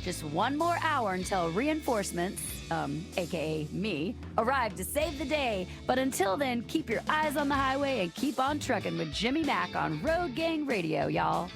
Just one more hour until reinforcements, aka me, arrive to save the day. But until then, keep your eyes on the highway and keep on trucking with Jimmy Mack on Road Gang Radio, y'all.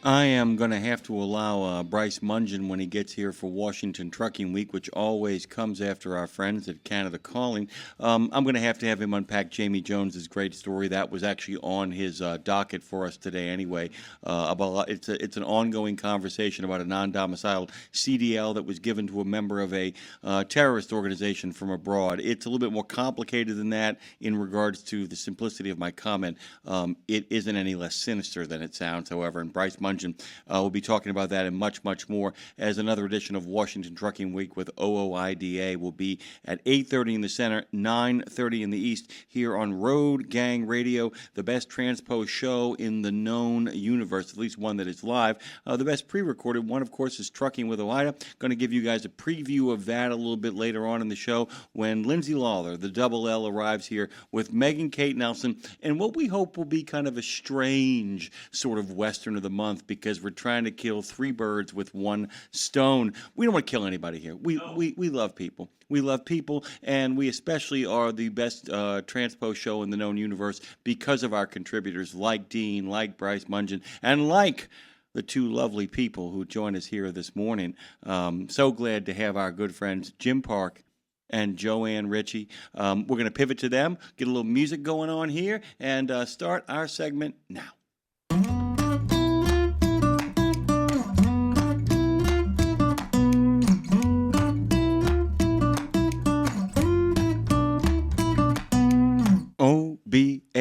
I am going to have to allow Bryce Mungen, when he gets here for Washington Trucking Week, which always comes after our friends at Canada Calling, I'm going to have him unpack Jamie Jones's great story. That was actually on his docket for us today anyway. It's an ongoing conversation about a non-domiciled CDL that was given to a member of a terrorist organization from abroad. It's a little bit more complicated than that in regards to the simplicity of my comment. It isn't any less sinister than it sounds, however, and Bryce Mungen we'll be talking about that and much, much more as another edition of Washington Trucking Week with OOIDA will be at 8:30 in the center, 9:30 in the east here on Road Gang Radio, the best transpo show in the known universe, at least one that is live. The best pre-recorded one, of course, is Trucking with OIDA. Going to give you guys a preview of that a little bit later on in the show when Lindsay Lawler, the double L, arrives here with Megan Kate Nelson and what we hope will be kind of a strange sort of Western of the month, because we're trying to kill three birds with one stone. We don't want to kill anybody here. We love people. We love people, and we especially are the best transpo show in the known universe because of our contributors like Dean, like Bryce Mungen, and like the two lovely people who join us here this morning. So glad to have our good friends Jim Park and Joanne Ritchie. We're going to pivot to them, get a little music going on here, and start our segment now. OBAC.ca,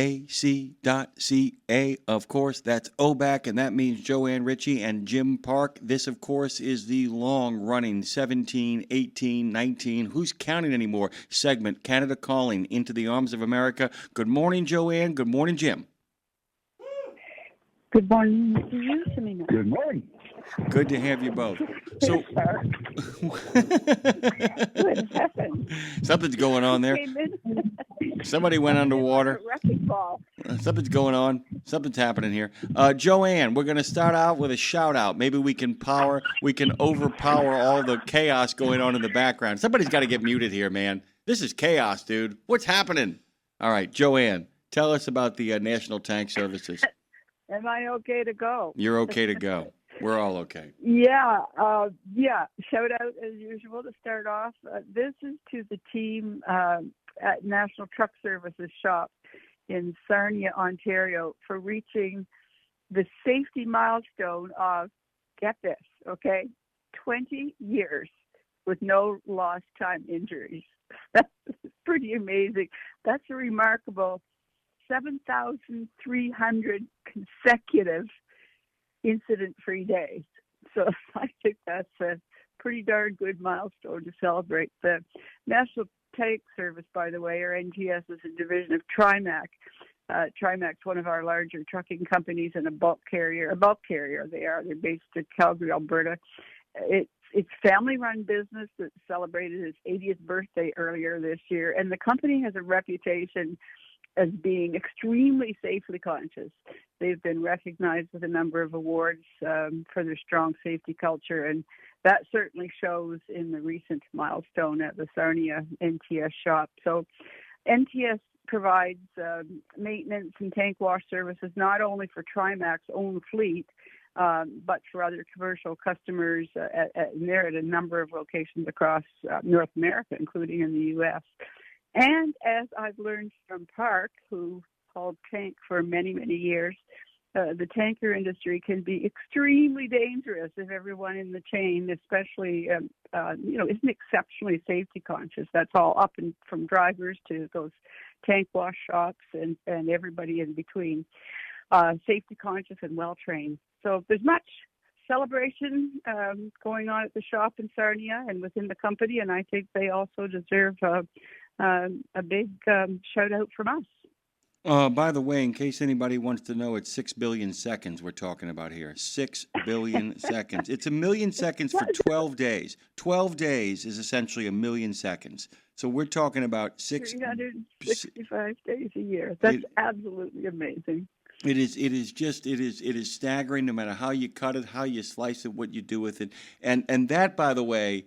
of course, that's OBAC, and that means Joanne Ritchie and Jim Park. This, of course, is the long-running 17, 18, 19, who's counting anymore, segment, Canada Calling, Into the Arms of America. Good morning, Joanne. Good morning, Jim. Good morning to you, Samina. Good morning. Good to have you both. So, What happened? Something's going on there. Somebody went underwater. Something's going on. Something's happening here. Joanne, we're going to start out with a shout out. Maybe we can overpower all the chaos going on in the background. Somebody's got to get muted here, man. This is chaos, dude. What's happening? All right, Joanne, tell us about the National Tank Services. Am I okay to go? You're okay to go. We're all okay. Yeah. Shout out as usual to start off. This is to the team at National Truck Services shop in Sarnia, Ontario, for reaching the safety milestone of, get this, okay, 20 years with no lost time injuries. That's pretty amazing. That's a remarkable 7,300 consecutive incident-free days. So I think that's a pretty darn good milestone to celebrate. The National Tank Service, by the way, or NTS, is a division of TriMac. TriMac's one of our larger trucking companies and a bulk carrier they are. They're based in Calgary, Alberta. It's family-run business that celebrated its 80th birthday earlier this year, and the company has a reputation as being extremely safely conscious. They've been recognized with a number of awards for their strong safety culture, and that certainly shows in the recent milestone at the Sarnia NTS shop. So NTS provides maintenance and tank wash services not only for TriMac's own fleet, but for other commercial customers. They're at a number of locations across North America, including in the U.S. And as I've learned from Park, who hauled tank for many, many years, the tanker industry can be extremely dangerous if everyone in the chain, especially, isn't exceptionally safety conscious. That's all up and from drivers to those tank wash shops and everybody in between, safety conscious and well-trained. So there's much celebration going on at the shop in Sarnia and within the company, and I think they also deserve a big shout out from us. By the way, in case anybody wants to know, it's 6 billion seconds we're talking about here. 6 billion seconds. It's a million seconds for 12 days. 12 days is essentially a million seconds. So we're talking about 365 days a year. That's absolutely amazing. It is staggering no matter how you cut it, how you slice it, what you do with it. And that, by the way,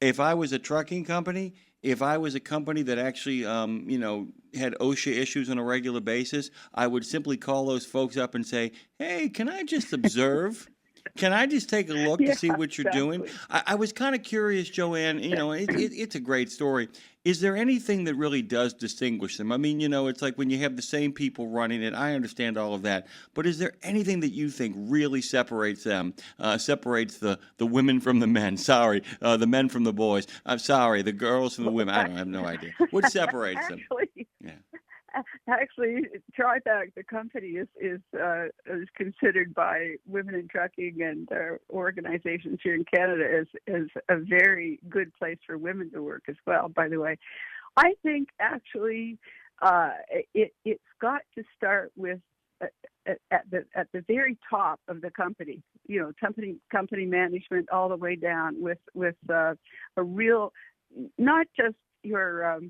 if I was a trucking company, if I was a company that actually, had OSHA issues on a regular basis, I would simply call those folks up and say, "Hey, can I just observe? Can I just take a look to Yeah, see what you're doing?" exactly. I was kind of curious, Joanne. It's a great story. Is there anything that really does distinguish them? I mean, it's like when you have the same people running it. I understand all of that, but is there anything that you think really separates them? Separates the women from the men? Sorry, the men from the boys. I'm sorry, the girls from the Well, women. I have no idea. What separates them? actually, Yeah. actually, TriPac, the company, is considered by women in trucking and organizations here in Canada as a very good place for women to work as well. By the way, I think actually it's got to start with at the very top of the company. Company management all the way down with a real, not just your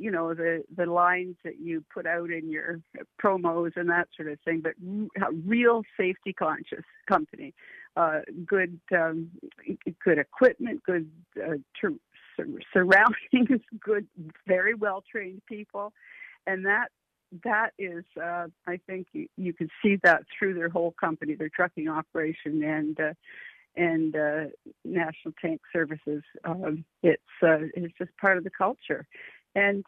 the lines that you put out in your promos and that sort of thing, but a real safety conscious company, good equipment, good surroundings, good, very well trained people, and that is, I think you can see that through their whole company, their trucking operation and National Tank Services. It's just part of the culture. And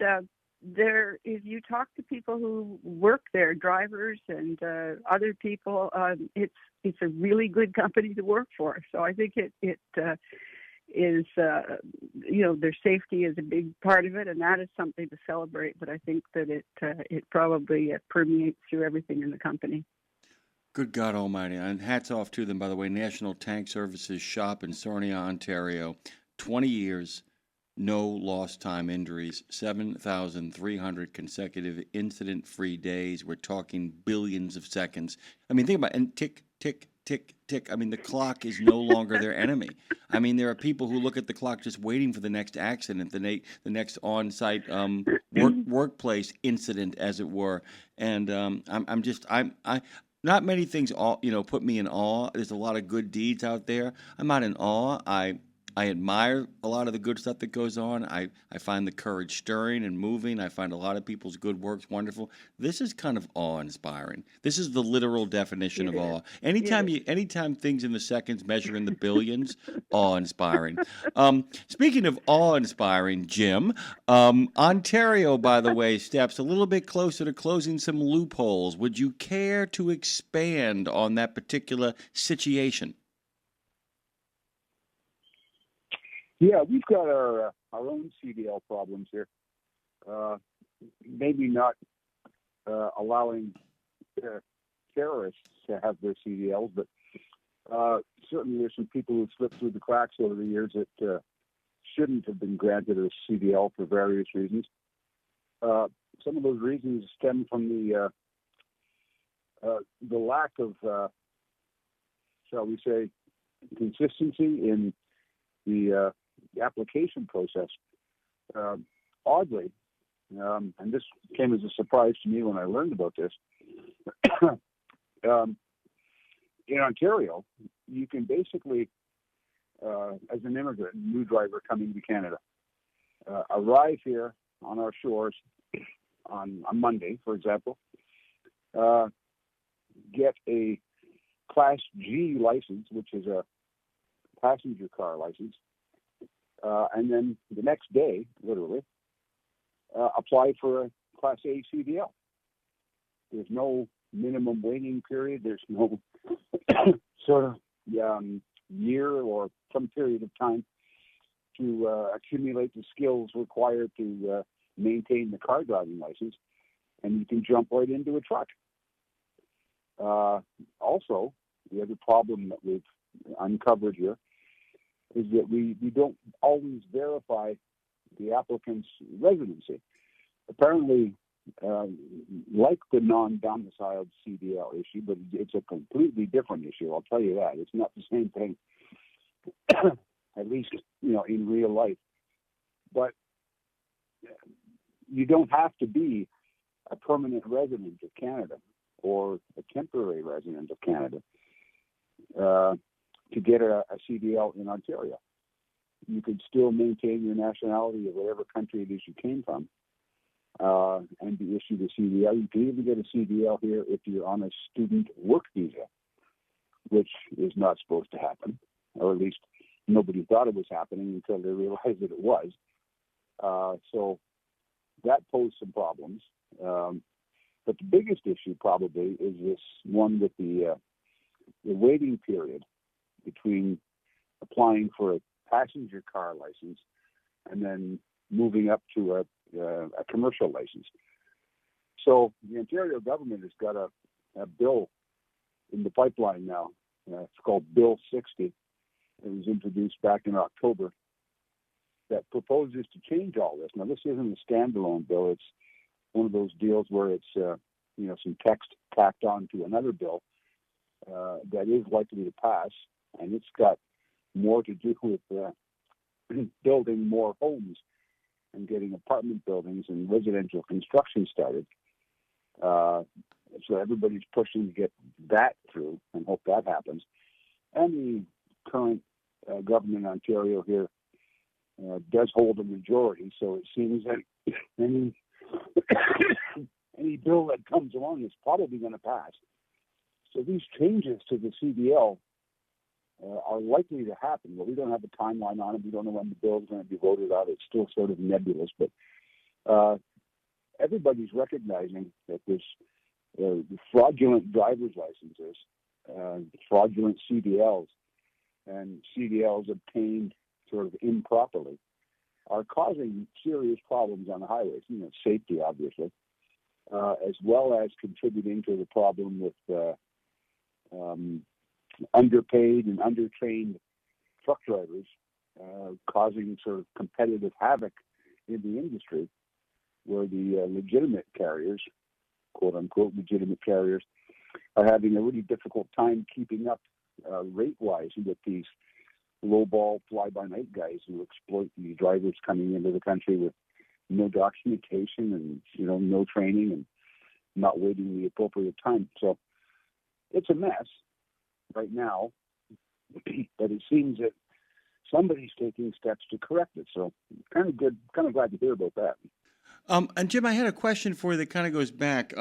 if you talk to people who work there, drivers and other people, it's a really good company to work for. So I think it is, their safety is a big part of it, and that is something to celebrate. But I think that it probably permeates through everything in the company. Good God Almighty. And hats off to them, by the way. National Tank Services shop in Sarnia, Ontario. 20 years, no lost time injuries, 7,300 consecutive incident-free days. We're talking billions of seconds. I mean, think about it. And tick, tick, tick, tick. I mean, the clock is no longer their enemy. I mean, there are people who look at the clock just waiting for the next accident, the next on-site workplace incident, as it were. And not many things, put me in awe. There's a lot of good deeds out there. I'm not in awe. I admire a lot of the good stuff that goes on. I find the courage stirring and moving. I find a lot of people's good works wonderful. This is kind of awe-inspiring. This is the literal definition of awe. Anytime things in the seconds measure in the billions, awe-inspiring. Speaking of awe-inspiring, Jim, Ontario, by the way, steps a little bit closer to closing some loopholes. Would you care to expand on that particular situation? Yeah, we've got our own CDL problems here. Maybe not allowing terrorists to have their CDLs, but certainly there's some people who slipped through the cracks over the years that shouldn't have been granted a CDL for various reasons. Some of those reasons stem from the lack of, shall we say, consistency in the application process. Oddly, and this came as a surprise to me when I learned about this, in Ontario, you can basically, as an immigrant, new driver coming to Canada, arrive here on our shores on a Monday, for example, get a Class G license, which is a passenger car license, and then the next day, literally, apply for a Class A CDL. There's no minimum waiting period. There's no sort of year or some period of time to accumulate the skills required to maintain the car driving license, and you can jump right into a truck. Also, the other problem that we've uncovered here is that we don't always verify the applicant's residency. Apparently, like the non-domiciled CDL issue, but it's a completely different issue, I'll tell you that. It's not the same thing, at least, in real life. But you don't have to be a permanent resident of Canada or a temporary resident of Canada to get a CDL in Ontario. You could still maintain your nationality of whatever country it is you came from and be issued a CDL. You can even get a CDL here if you're on a student work visa, which is not supposed to happen, or at least nobody thought it was happening until they realized that it was. So that posed some problems. But the biggest issue probably is this one with the waiting period between applying for a passenger car license and then moving up to a commercial license. So the Ontario government has got a bill in the pipeline now. It's called Bill 60. It was introduced back in October that proposes to change all this. Now, this isn't a standalone bill. It's one of those deals where it's some text tacked on to another bill that is likely to pass, and it's got more to do with building more homes and getting apartment buildings and residential construction started. So everybody's pushing to get that through and hope that happens. And the current government in Ontario here does hold a majority, so it seems that any bill that comes along is probably going to pass. So these changes to the CDL are likely to happen. Well, we don't have a timeline on it. We don't know when the bill is going to be voted out. It's still sort of nebulous, but everybody's recognizing that this fraudulent driver's licenses, fraudulent CDLs, and CDLs obtained sort of improperly are causing serious problems on the highways. Safety, obviously, as well as contributing to the problem with underpaid and undertrained truck drivers, causing sort of competitive havoc in the industry, where the legitimate carriers, quote unquote legitimate carriers, are having a really difficult time keeping up rate-wise with these lowball fly-by-night guys who exploit the drivers coming into the country with no documentation and no training and not waiting the appropriate time. So it's a mess right now, but it seems that somebody's taking steps to correct it. So kind of good, kind of glad to hear about that. And Jim, I had a question for you that kind of goes back.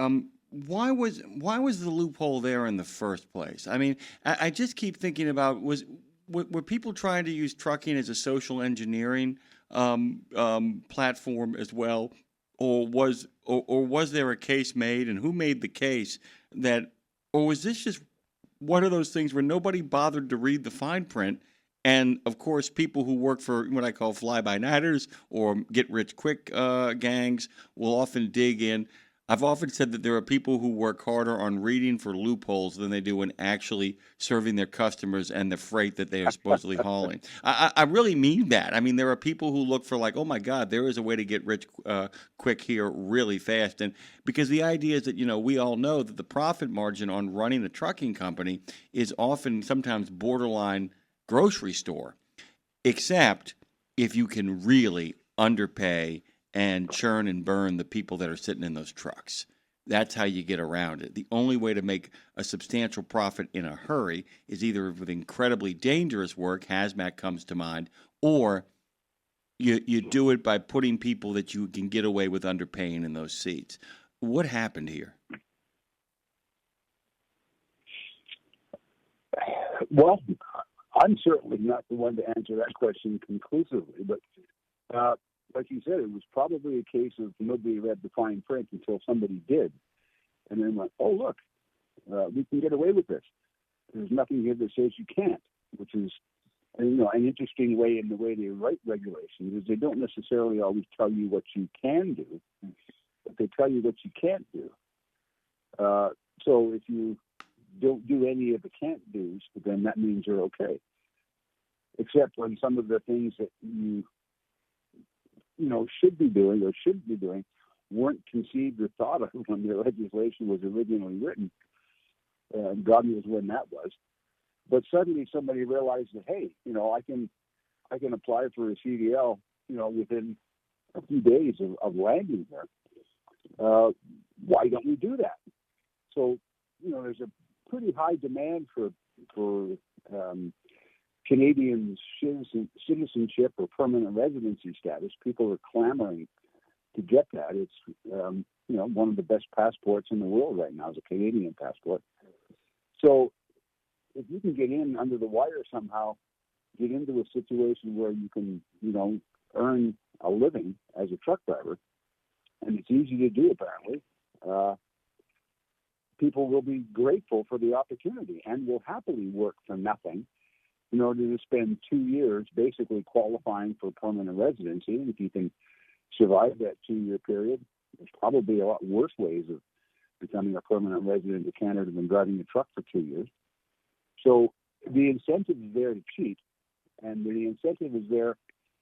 Why was the loophole there in the first place? I mean, I just keep thinking about were people trying to use trucking as a social engineering platform as well, or was there a case made, and who made the case that, or was this just one of those things where nobody bothered to read the fine print? And, of course, people who work for what I call fly-by-nighters or get-rich-quick gangs will often dig in. I've often said that there are people who work harder on reading for loopholes than they do in actually serving their customers and the freight that they are supposedly hauling. I really mean that. I mean, there are people who look for like, oh, my God, there is a way to get rich quick here really fast. And because the idea is that, we all know that the profit margin on running a trucking company is often sometimes borderline grocery store, except if you can really underpay and churn and burn the people that are sitting in those trucks. That's how you get around it. The only way to make a substantial profit in a hurry is either with incredibly dangerous work, hazmat comes to mind, or you do it by putting people that you can get away with underpaying in those seats. What happened here? Well, I'm certainly not the one to answer that question conclusively, but like you said, it was probably a case of nobody read the fine print until somebody did, and then went, oh, look, we can get away with this. There's nothing here that says you can't, which is an interesting way in the way they write regulations, is they don't necessarily always tell you what you can do, but they tell you what you can't do. So if you don't do any of the can't do's, then that means you're okay. Except when some of the things that you should be doing or shouldn't be doing weren't conceived or thought of when the legislation was originally written. God knows when that was. But suddenly somebody realized that, hey, I can apply for a CDL, within a few days of landing there. Why don't we do that? So there's a pretty high demand for Canadian citizenship or permanent residency status. People are clamoring to get that. It's one of the best passports in the world right now is a Canadian passport. So if you can get in under the wire somehow, get into a situation where you can, earn a living as a truck driver, and it's easy to do apparently, people will be grateful for the opportunity and will happily work for nothing in order to spend 2 years basically qualifying for permanent residency. And if you can survive that 2-year period, there's probably a lot worse ways of becoming a permanent resident of Canada than driving a truck for 2 years. So the incentive is there to cheat, and the incentive is there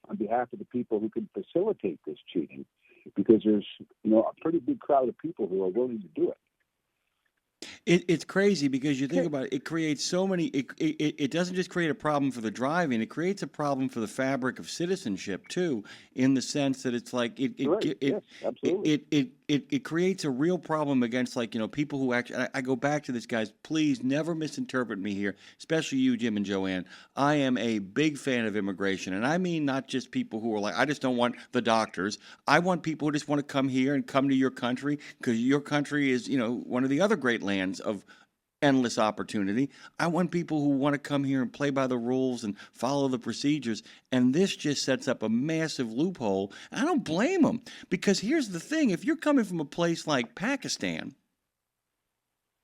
on behalf of the people who can facilitate this cheating, because there's a pretty big crowd of people who are willing to do it. It's crazy because you think about it, it creates so many, it doesn't just create a problem for the driving, it creates a problem for the fabric of citizenship too, in the sense that it's like, Yes, absolutely. it creates a real problem against people who actually, I go back to this, guys, please never misinterpret me here, especially you, Jim and Joanne. I am a big fan of immigration, and I mean not just people who are like, I just don't want the doctors. I want people who just want to come here and come to your country, because your country is, one of the other great lands of endless opportunity. I want people who want to come here and play by the rules and follow the procedures. And this just sets up a massive loophole. I don't blame them, because here's the thing. If you're coming from a place like Pakistan,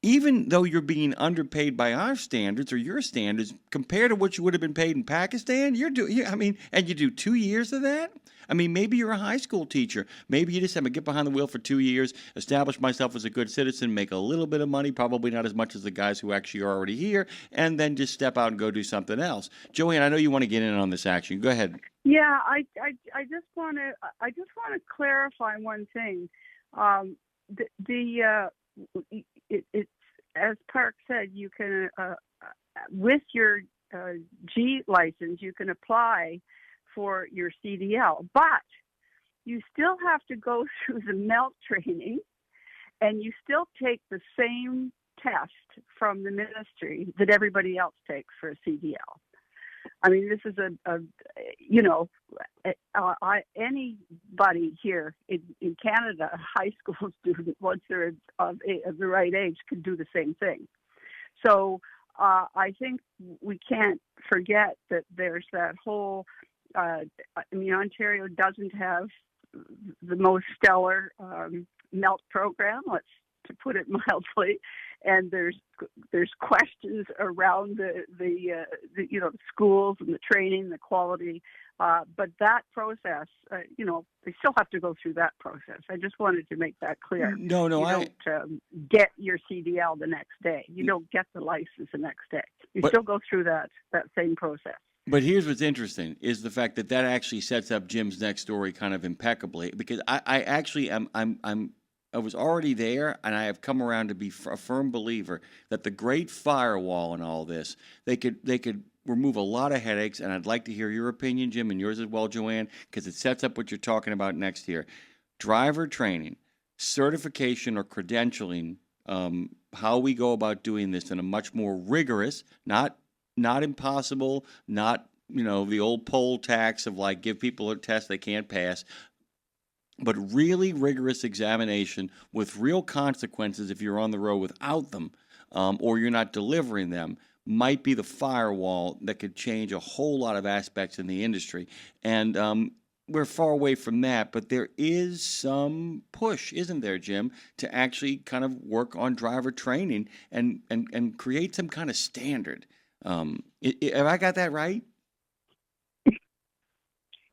even though you're being underpaid by our standards or your standards compared to what you would have been paid in Pakistan, and you do 2 years of that? Maybe you're a high school teacher. Maybe you just have to get behind the wheel for 2 years, establish myself as a good citizen, make a little bit of money, probably not as much as the guys who actually are already here, and then just step out and go do something else. Joanne, I know you want to get in on this action. Go ahead. Yeah, I just want to clarify one thing. It's as Park said, you can with your G license you can apply for your CDL, but you still have to go through the MELT training, and you still take the same test from the ministry that everybody else takes for a CDL. This is anybody here in Canada, a high school student, once they're of the right age, can do the same thing. So I think we can't forget that there's that whole, Ontario doesn't have the most stellar MELT program, to put it mildly, and there's questions around the schools and the training, the quality, but that process, they still have to go through that process. I just wanted to make that clear. No, you don't get your CDL the next day. You don't get the license the next day. You still go through that same process. But here's what's interesting is the fact that actually sets up Jim's next story kind of impeccably, because I actually I was already there, and I have come around to be a firm believer that the great firewall in all this, they could remove a lot of headaches, and I'd like to hear your opinion, Jim, and yours as well, Joanne, because it sets up what you're talking about next here. Driver training, certification or credentialing, how we go about doing this in a much more rigorous, not impossible, not the old poll tax of give people a test they can't pass, but really rigorous examination with real consequences if you're on the road without them, or you're not delivering them, might be the firewall that could change a whole lot of aspects in the industry. And we're far away from that, but there is some push, isn't there, Jim, to actually kind of work on driver training and create some kind of standard. Have I got that right?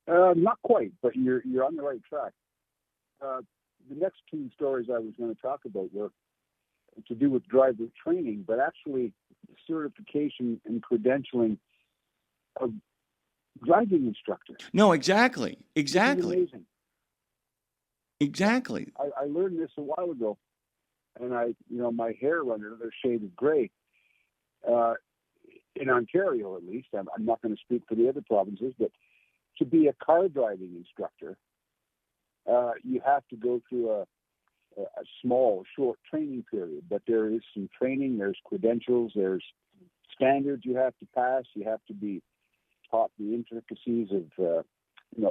Not quite, but you're on the right track. The next two stories I was going to talk about were to do with driver training, but actually certification and credentialing of driving instructors. No, exactly. This is amazing. Exactly. I learned this a while ago, and my hair went another shade of gray. In Ontario, at least, I'm not going to speak for the other provinces, but to be a car driving instructor, you have to go through a small, short training period, but there is some training, there's credentials, there's standards you have to pass. You have to be taught the intricacies of,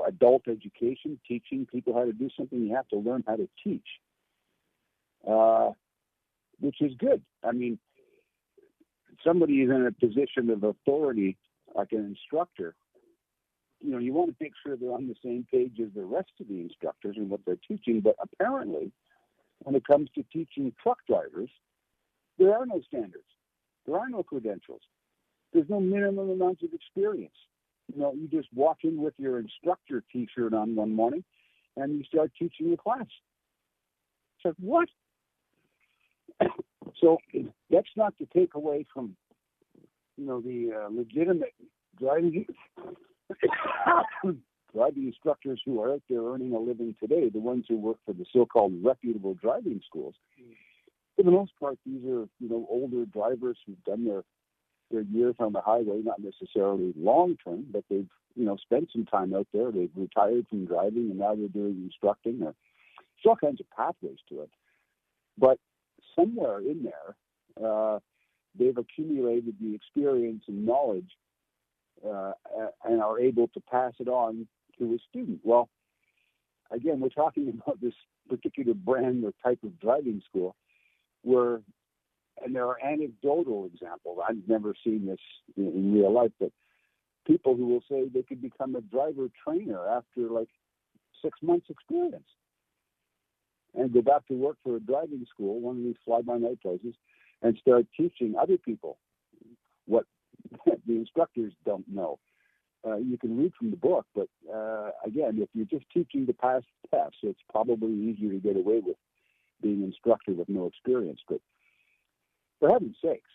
adult education, teaching people how to do something. You have to learn how to teach, which is good. I mean, somebody is in a position of authority, like an instructor. You want to make sure they're on the same page as the rest of the instructors and what they're teaching. But apparently, when it comes to teaching truck drivers, there are no standards. There are no credentials. There's no minimum amounts of experience. You just walk in with your instructor T-shirt on one morning, and you start teaching the class. It's like, what? So that's not to take away from, the legitimate driving instructors who are out there earning a living today, the ones who work for the so-called reputable driving schools. For the most part, these are, older drivers who've done their years on the highway, not necessarily long-term, but they've, spent some time out there. They've retired from driving, and now they're doing instructing. There's all kinds of pathways to it. But somewhere in there, they've accumulated the experience and knowledge and are able to pass it on to a student. Well, again, we're talking about this particular brand or type of driving school and there are anecdotal examples. I've never seen this in real life, but people who will say they could become a driver trainer after like 6 months experience and go back to work for a driving school, one of these fly-by-night places, and start teaching other people what the instructors don't know. You can read from the book, but again, if you're just teaching to pass tests, it's probably easier to get away with being an instructor with no experience. But for heaven's sakes,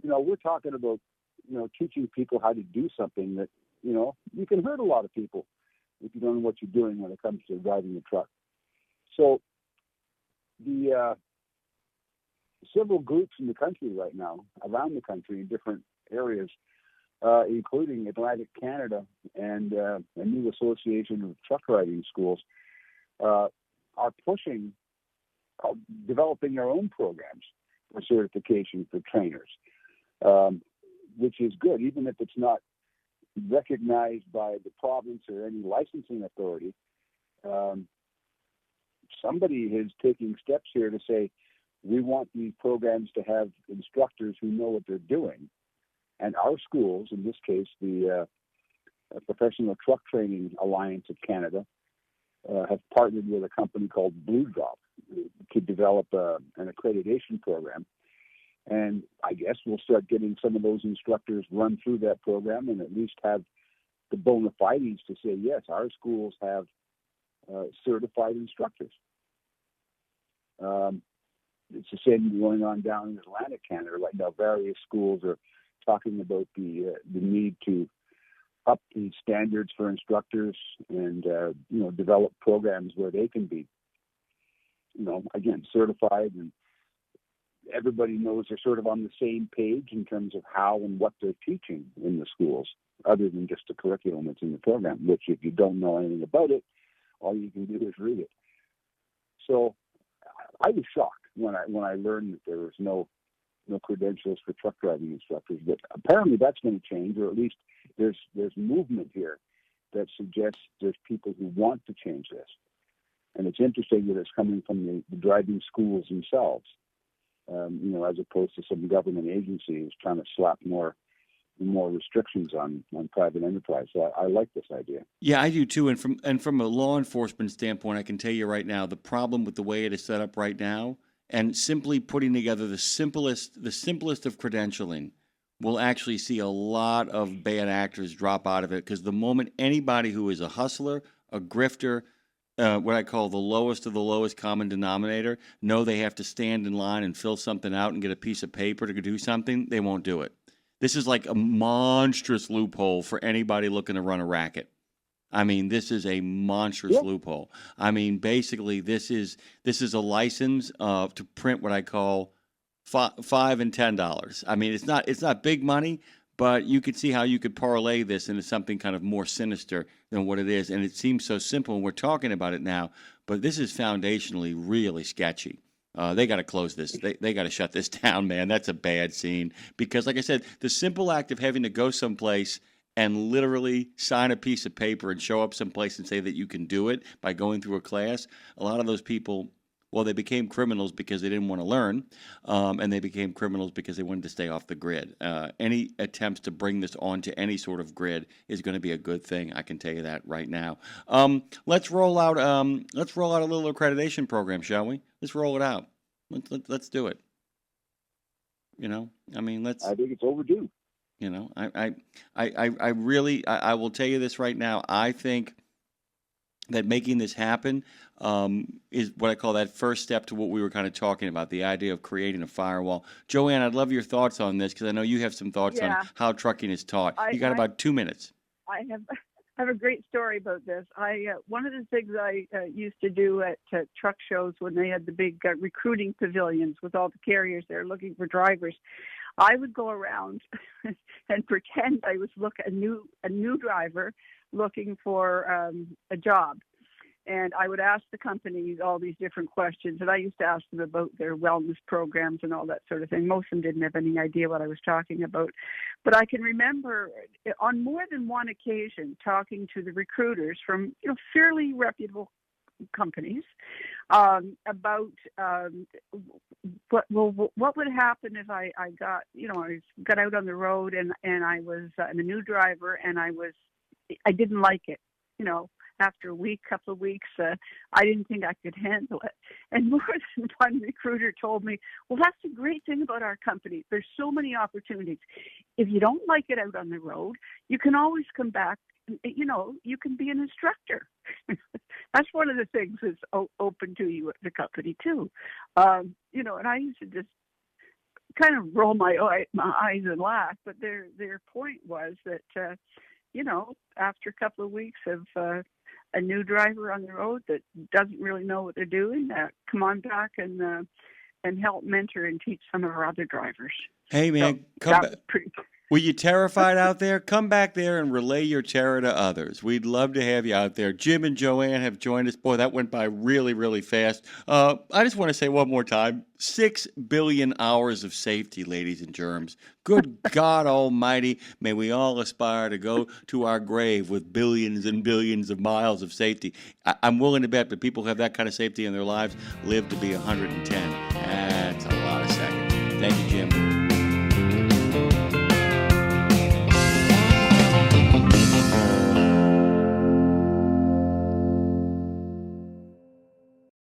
we're talking about, teaching people how to do something that, you can hurt a lot of people if you don't know what you're doing when it comes to driving a truck. So the several groups in the country right now, around the country in different areas, including Atlantic Canada and a new association of truck riding schools, are pushing, developing their own programs for certification for trainers, which is good, even if it's not recognized by the province or any licensing authority. Somebody is taking steps here to say, we want these programs to have instructors who know what they're doing. And our schools, in this case, the Professional Truck Training Alliance of Canada, have partnered with a company called Blue Drop to develop an accreditation program. And I guess we'll start getting some of those instructors run through that program and at least have the bona fides to say, yes, our schools have certified instructors. It's the same going on down in Atlantic Canada right now. Various schools are talking about the need to up the standards for instructors and develop programs where they can be, again, certified, and everybody knows they're sort of on the same page in terms of how and what they're teaching in the schools, other than just the curriculum that's in the program, which if you don't know anything about it, all you can do is read it. So I was shocked when I learned that there was no credentials for truck driving instructors, but apparently that's going to change, or at least there's movement here that suggests there's people who want to change this. And it's interesting that it's coming from the driving schools themselves, as opposed to some government agencies trying to slap more restrictions on private enterprise. So I like this idea. Yeah, I do too. And from a law enforcement standpoint, I can tell you right now, the problem with the way it is set up right now, and simply putting together the simplest of credentialing, will actually see a lot of bad actors drop out of it, because the moment anybody who is a hustler, a grifter, what I call the lowest of the lowest common denominator, know they have to stand in line and fill something out and get a piece of paper to do something, they won't do it. This is like a monstrous loophole for anybody looking to run a racket. I mean, this is a monstrous loophole. I mean, basically, this is a license to print what I call $5 and $10. I mean, it's not big money, but you could see how you could parlay this into something kind of more sinister than what it is. And it seems so simple, and we're talking about it now. but this is foundationally really sketchy. They got to close this. They got to shut this down, man. That's a bad scene because, like I said, the simple act of having to go someplace and literally sign a piece of paper and show up someplace and say that you can do it by going through a class, a lot of those people, well, they became criminals because they didn't want to learn, and they became criminals because they wanted to stay off the grid. Any attempts to bring this onto any sort of grid is going to be a good thing. I can tell you that right now. Let's roll out. Let's roll out a little accreditation program, shall we? Let's roll it out. Let's do it. You know, I mean, let's. I think it's overdue. You know, I really, I will tell you this right now. I think that making this happen is what I call that first step to what we were kind of talking about, the idea of creating a firewall. Joanne, I'd love your thoughts on this because I know you have some thoughts on how trucking is taught. You got about 2 minutes. I have a great story about this. One of the things I used to do at truck shows when they had the big recruiting pavilions with all the carriers there looking for drivers, I would go around and pretend I was a new driver looking for a job. And I would ask the companies all these different questions. And I used to ask them about their wellness programs and all that sort of thing. Most of them didn't have any idea what I was talking about. But I can remember on more than one occasion talking to the recruiters from fairly reputable companies about what would happen if I got I got out on the road and I was I'm a new driver and I didn't like it. After a week, couple of weeks, I didn't think I could handle it. And more than one recruiter told me, well, that's the great thing about our company. There's so many opportunities. If you don't like it out on the road, you can always come back. You can be an instructor. That's one of the things that's open to you at the company too. And I used to just kind of roll my eyes and laugh. But their point was that, after a couple of weeks of a new driver on the road that doesn't really know what they're doing, come on back and help mentor and teach some of our other drivers. Hey, man, come back. Were you terrified out there? Come back there and relay your terror to others. We'd love to have you out there. Jim and Joanne have joined us. Boy, that went by really, really fast. I just want to say one more time, 6 billion hours of safety, ladies and germs. Good God almighty, may we all aspire to go to our grave with billions and billions of miles of safety. I'm willing to bet that people who have that kind of safety in their lives live to be 110. That's a lot of seconds. Thank you, Jim.